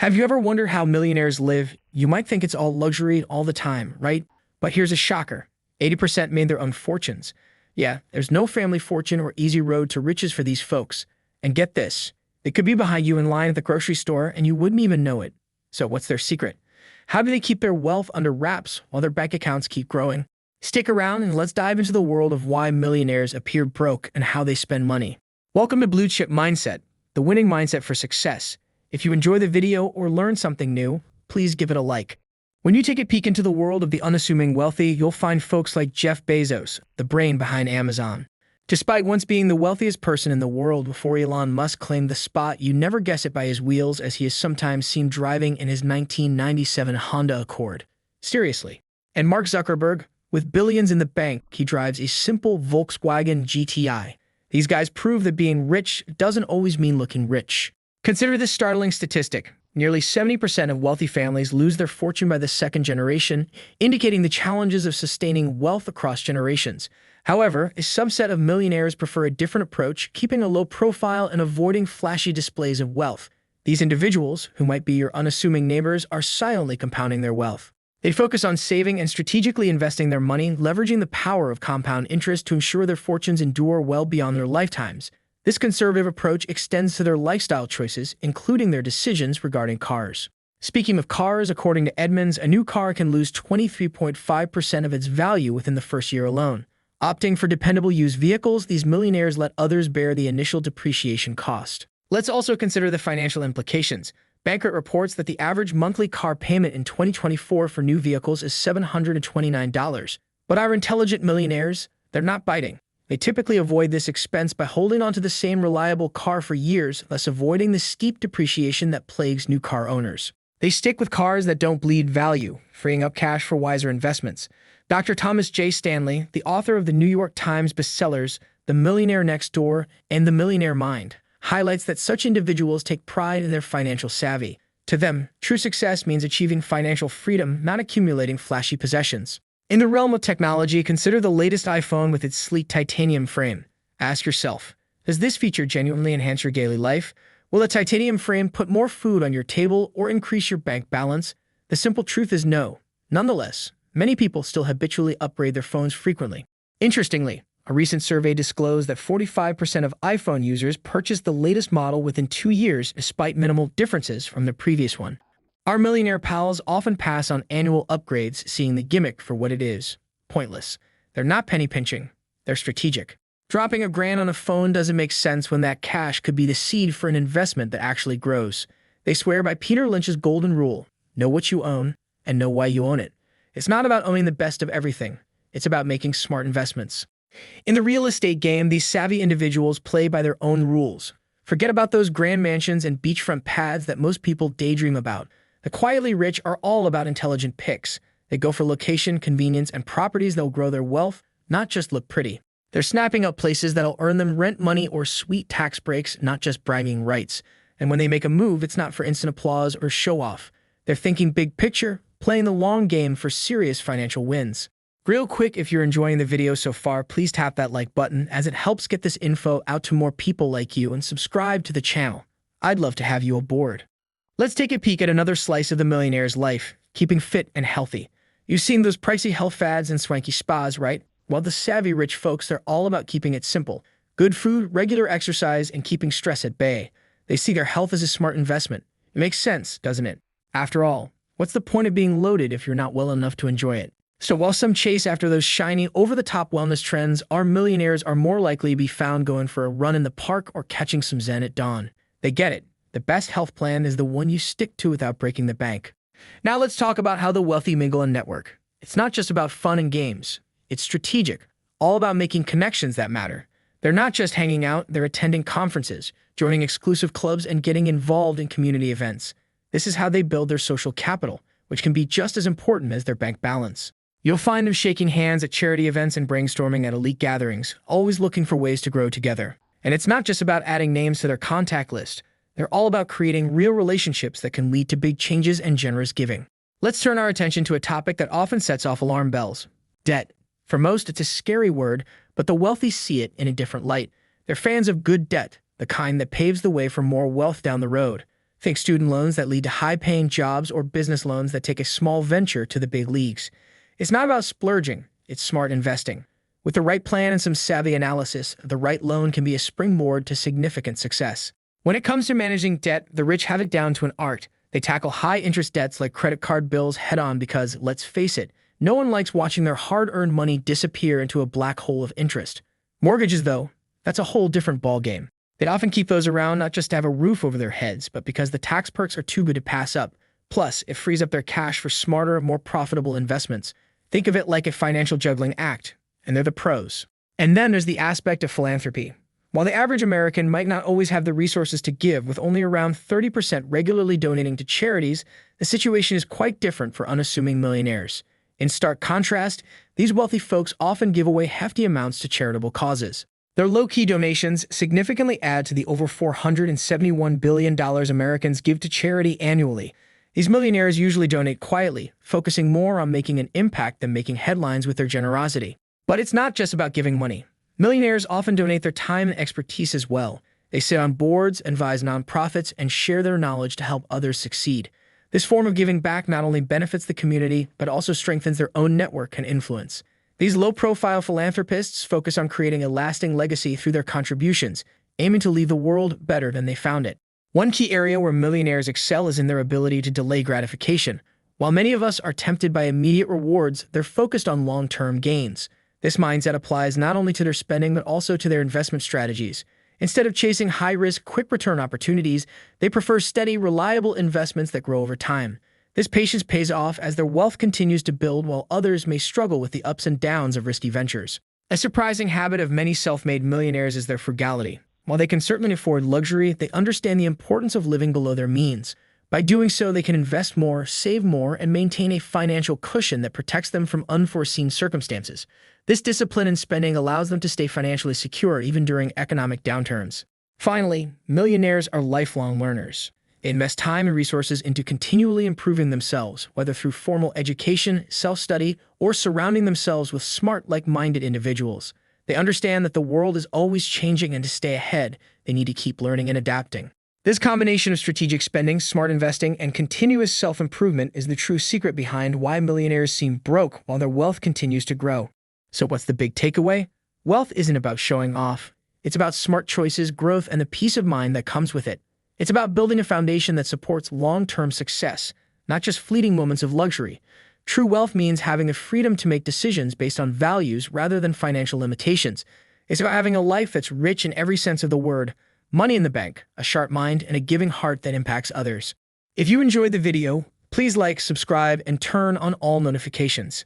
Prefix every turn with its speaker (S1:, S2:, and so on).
S1: Have you ever wondered how millionaires live? You might think it's all luxury all the time, right? But here's a shocker. 80% made their own fortunes. Yeah, there's no family fortune or easy road to riches for these folks. And get this, they could be behind you in line at the grocery store and you wouldn't even know it. So what's their secret? How do they keep their wealth under wraps while their bank accounts keep growing? Stick around and let's dive into the world of why millionaires appear broke and how they spend money. Welcome to Blue Chip Mindset, the winning mindset for success. If you enjoy the video or learn something new, please give it a like. When you take a peek into the world of the unassuming wealthy, you'll find folks like Jeff Bezos, the brain behind Amazon. Despite once being the wealthiest person in the world before Elon Musk claimed the spot, you never guess it by his wheels, as he is sometimes seen driving in his 1997 Honda Accord. Seriously. And Mark Zuckerberg, with billions in the bank, he drives a simple Volkswagen GTI. These guys prove that being rich doesn't always mean looking rich. Consider this startling statistic. Nearly 70% of wealthy families lose their fortune by the second generation, indicating the challenges of sustaining wealth across generations. However, a subset of millionaires prefer a different approach, keeping a low profile and avoiding flashy displays of wealth. These individuals, who might be your unassuming neighbors, are silently compounding their wealth. They focus on saving and strategically investing their money, leveraging the power of compound interest to ensure their fortunes endure well beyond their lifetimes. This conservative approach extends to their lifestyle choices, including their decisions regarding cars. Speaking of cars, according to Edmunds, a new car can lose 23.5% of its value within the first year alone. Opting for dependable used vehicles, these millionaires let others bear the initial depreciation cost. Let's also consider the financial implications. Bankrate reports that the average monthly car payment in 2024 for new vehicles is $729. But our intelligent millionaires, they're not biting. They typically avoid this expense by holding onto the same reliable car for years, thus avoiding the steep depreciation that plagues new car owners. They stick with cars that don't bleed value, freeing up cash for wiser investments. Dr. Thomas J. Stanley, the author of the New York Times bestsellers The Millionaire Next Door and The Millionaire Mind, highlights that such individuals take pride in their financial savvy. To them, true success means achieving financial freedom, not accumulating flashy possessions. In the realm of technology, consider the latest iPhone with its sleek titanium frame. Ask yourself, does this feature genuinely enhance your daily life? Will a titanium frame put more food on your table or increase your bank balance? The simple truth is no. Nonetheless, many people still habitually upgrade their phones frequently. Interestingly, a recent survey disclosed that 45% of iPhone users purchased the latest model within 2 years despite minimal differences from the previous one. Our millionaire pals often pass on annual upgrades, seeing the gimmick for what it is: pointless. They're not penny pinching, they're strategic. Dropping $1,000 on a phone doesn't make sense when that cash could be the seed for an investment that actually grows. They swear by Peter Lynch's golden rule: know what you own and know why you own it. It's not about owning the best of everything, it's about making smart investments. In the real estate game, these savvy individuals play by their own rules. Forget about those grand mansions and beachfront pads that most people daydream about. The quietly rich are all about intelligent picks. They go for location, convenience, and properties that will grow their wealth, not just look pretty. They're snapping up places that'll earn them rent money or sweet tax breaks, not just bragging rights. And when they make a move, it's not for instant applause or show-off. They're thinking big picture, playing the long game for serious financial wins. Real quick, if you're enjoying the video so far, please tap that like button, as it helps get this info out to more people like you, and subscribe to the channel. I'd love to have you aboard. Let's take a peek at another slice of the millionaire's life, keeping fit and healthy. You've seen those pricey health fads and swanky spas, right? Well, the savvy rich folks, they're all about keeping it simple. Good food, regular exercise, and keeping stress at bay. They see their health as a smart investment. It makes sense, doesn't it? After all, what's the point of being loaded if you're not well enough to enjoy it? So while some chase after those shiny, over-the-top wellness trends, our millionaires are more likely to be found going for a run in the park or catching some zen at dawn. They get it. The best health plan is the one you stick to without breaking the bank. Now let's talk about how the wealthy mingle and network. It's not just about fun and games. It's strategic, all about making connections that matter. They're not just hanging out, they're attending conferences, joining exclusive clubs, and getting involved in community events. This is how they build their social capital, which can be just as important as their bank balance. You'll find them shaking hands at charity events and brainstorming at elite gatherings, always looking for ways to grow together. And it's not just about adding names to their contact list. They're all about creating real relationships that can lead to big changes and generous giving. Let's turn our attention to a topic that often sets off alarm bells: debt. For most, it's a scary word, but the wealthy see it in a different light. They're fans of good debt, the kind that paves the way for more wealth down the road. Think student loans that lead to high-paying jobs or business loans that take a small venture to the big leagues. It's not about splurging, it's smart investing. With the right plan and some savvy analysis, the right loan can be a springboard to significant success. When it comes to managing debt, the rich have it down to an art. They tackle high-interest debts like credit card bills head-on because, let's face it, no one likes watching their hard-earned money disappear into a black hole of interest. Mortgages, though, that's a whole different ballgame. They'd often keep those around not just to have a roof over their heads, but because the tax perks are too good to pass up. Plus, it frees up their cash for smarter, more profitable investments. Think of it like a financial juggling act, and they're the pros. And then there's the aspect of philanthropy. While the average American might not always have the resources to give, with only around 30% regularly donating to charities, the situation is quite different for unassuming millionaires. In stark contrast, these wealthy folks often give away hefty amounts to charitable causes. Their low-key donations significantly add to the over $471 billion Americans give to charity annually. These millionaires usually donate quietly, focusing more on making an impact than making headlines with their generosity. But it's not just about giving money. Millionaires often donate their time and expertise as well. They sit on boards, advise nonprofits, and share their knowledge to help others succeed. This form of giving back not only benefits the community, but also strengthens their own network and influence. These low-profile philanthropists focus on creating a lasting legacy through their contributions, aiming to leave the world better than they found it. One key area where millionaires excel is in their ability to delay gratification. While many of us are tempted by immediate rewards, they're focused on long-term gains. This mindset applies not only to their spending, but also to their investment strategies. Instead of chasing high-risk, quick-return opportunities, they prefer steady, reliable investments that grow over time. This patience pays off as their wealth continues to build while others may struggle with the ups and downs of risky ventures. A surprising habit of many self-made millionaires is their frugality. While they can certainly afford luxury, they understand the importance of living below their means. By doing so, they can invest more, save more, and maintain a financial cushion that protects them from unforeseen circumstances. This discipline in spending allows them to stay financially secure even during economic downturns. Finally, millionaires are lifelong learners. They invest time and resources into continually improving themselves, whether through formal education, self-study, or surrounding themselves with smart, like-minded individuals. They understand that the world is always changing, and to stay ahead, they need to keep learning and adapting. This combination of strategic spending, smart investing, and continuous self-improvement is the true secret behind why millionaires seem broke while their wealth continues to grow. So what's the big takeaway? Wealth isn't about showing off. It's about smart choices, growth, and the peace of mind that comes with it. It's about building a foundation that supports long-term success, not just fleeting moments of luxury. True wealth means having the freedom to make decisions based on values rather than financial limitations. It's about having a life that's rich in every sense of the word, money in the bank, a sharp mind, and a giving heart that impacts others. If you enjoyed the video, please like, subscribe, and turn on all notifications.